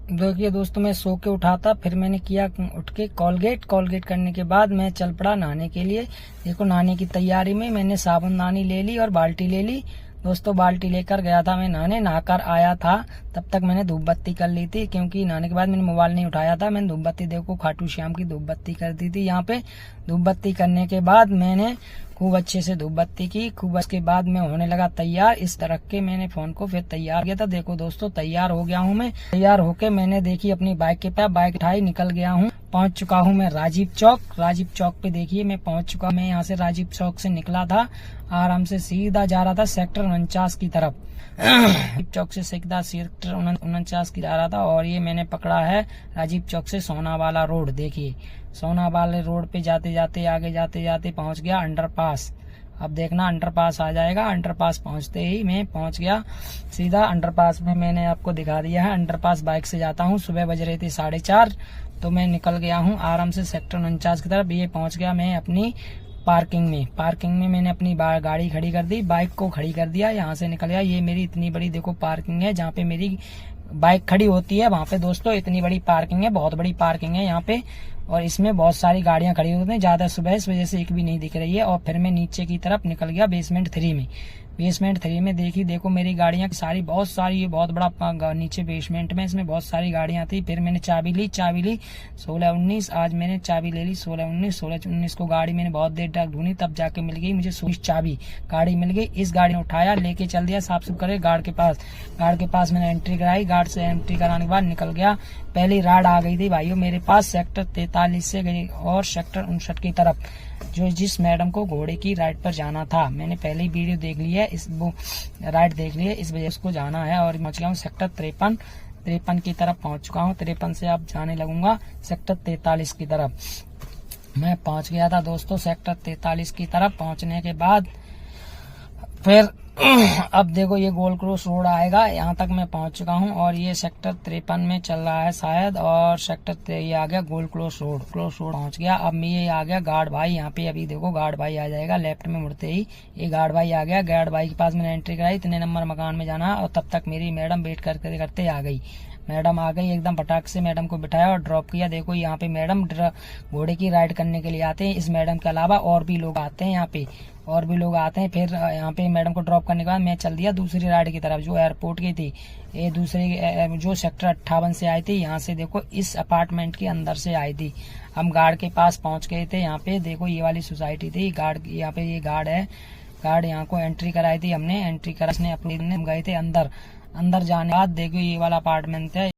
देखिए दोस्तों, मैं सो के उठा था, फिर मैंने किया उठ के कोलगेट करने के बाद मैं चल पड़ा नहाने के लिए। देखो नहाने की तैयारी में मैंने साबुनदानी ले ली और बाल्टी ले ली। दोस्तों बाल्टी लेकर गया था मैं नहाने, नहाकर आया था तब तक मैंने धूप बत्ती कर ली थी, क्योंकि नहाने के बाद मैंने मोबाइल नहीं उठाया था। मैंने धूप बत्ती देखो खाटू श्याम की धूप बत्ती कर दी थी यहाँ पे। धूप बत्ती करने के बाद मैंने खूब अच्छे से धूप बत्ती की। खूब उसके बाद मैं होने लगा तैयार। इस तरह के मैंने फोन को फिर तैयार किया था। देखो दोस्तों तैयार हो गया हूँ मैं। तैयार होके मैंने देखी अपनी बाइक के पे बाइक उठाई, निकल गया हूँ। पहुंच चुका हूँ मैं राजीव चौक पे। देखिए मैं पहुंच चुका। मैं यहाँ से राजीव चौक से निकला था, आराम से सीधा जा रहा था सेक्टर 49 की तरफ। राजीव चौक से सीधा सेक्टर 49 की जा रहा था। और ये मैंने पकड़ा है राजीव चौक से सोनावाला रोड। देखिए सोनावाला रोड पे जाते जाते आगे जाते जाते पहुंच गया अंडरपास। अब देखना अंडरपास आ जाएगा। अंडरपास पहुंचते ही मैं पहुंच गया सीधा अंडरपास में। मैंने आपको दिखा दिया है अंडरपास। बाइक से जाता हूं, सुबह बज रही थी 4:30, तो मैं निकल गया हूं आराम से सेक्टर 49 की तरफ। ये पहुंच गया मैं अपनी पार्किंग में मैंने अपनी गाड़ी खड़ी कर दी, बाइक को खड़ी कर दिया, यहाँ से निकल गया। ये मेरी इतनी बड़ी देखो पार्किंग है जहाँ पे मेरी बाइक खड़ी होती है, वहाँ पे दोस्तों इतनी बड़ी पार्किंग है, बहुत बड़ी पार्किंग है यहाँ पे। और इसमें बहुत सारी गाड़ियां खड़ी होती हैं, ज्यादा सुबह इस वजह से एक भी नहीं दिख रही है। और फिर मैं नीचे की तरफ निकल गया बेसमेंट 3 में। बेसमेंट 3 में देखो मेरी गाड़ियां सारी बहुत सारी, ये बहुत बड़ा नीचे बेसमेंट में, इसमें बहुत सारी गाड़ियां थी। फिर मैंने चाबी ली 16-19, आज मैंने चाबी ले ली 16-19 को। गाड़ी मैंने बहुत देर तक ढूंढी, तब जाके मिल गई मुझे 16 चाबी। गाड़ी मिल गई, इस गाड़ी ने उठाया, लेके चल दिया साफ सुफ करे गार्ड के पास मैंने एंट्री कराई। गार्ड से एंट्री कराने के बाद निकल गया। पहली राड आ गई थी भाइयों मेरे पास सेक्टर 43 से गई और सेक्टर 59 की तरफ, जिस मैडम को घोड़े की राइड पर जाना था। मैंने पहले ही वीडियो देख ली है, इस वो राइड देख ली है, इस वजह से उसको जाना है। और पहुंच गया हूँ सेक्टर 53 की तरफ पहुंच चुका हूँ। 53 से अब जाने लगूंगा सेक्टर 43 की तरफ। मैं पहुंच गया था दोस्तों सेक्टर 43 की तरफ। पहुंचने के बाद फिर अब देखो ये गोल क्रॉस रोड आएगा, यहाँ तक मैं पहुंच चुका हूँ। और ये सेक्टर 53 में चल रहा है शायद, और सेक्टर ये आ गया गोल क्रॉस रोड पहुंच गया। अब मैं ये आ गया गार्ड भाई यहाँ पे। अभी देखो गार्ड भाई आ जाएगा लेफ्ट में मुड़ते ही, ये गार्ड भाई आ गया। गार्ड भाई के पास मैंने एंट्री कराई, इतने नंबर मकान में जाना। और तब तक मेरी मैडम वेट करते आ गई। मैडम आ गई एकदम फटाक से, मैडम को बिठाया और ड्रॉप किया। देखो यहाँ पे मैडम घोड़े की राइड करने के लिए आते हैं। इस मैडम के अलावा और भी लोग आते हैं यहाँ पे, फिर यहाँ पे मैडम को ड्रॉप करने के बाद मैं चल दिया दूसरी राइड की तरफ जो एयरपोर्ट की थी। ये दूसरी जो सेक्टर 58 से आई थी, यहाँ से देखो इस अपार्टमेंट के अंदर से आई थी। हम गार्ड के पास पहुंच गए थे। यहाँ पे देखो ये वाली सोसाइटी थी, गार्ड यहाँ पे ये गार्ड है। गार्ड यहाँ को एंट्री कराई थी हमने, एंट्री करा अपने गए थे अंदर जाने के बाद देखो ये वाला अपार्टमेंट है।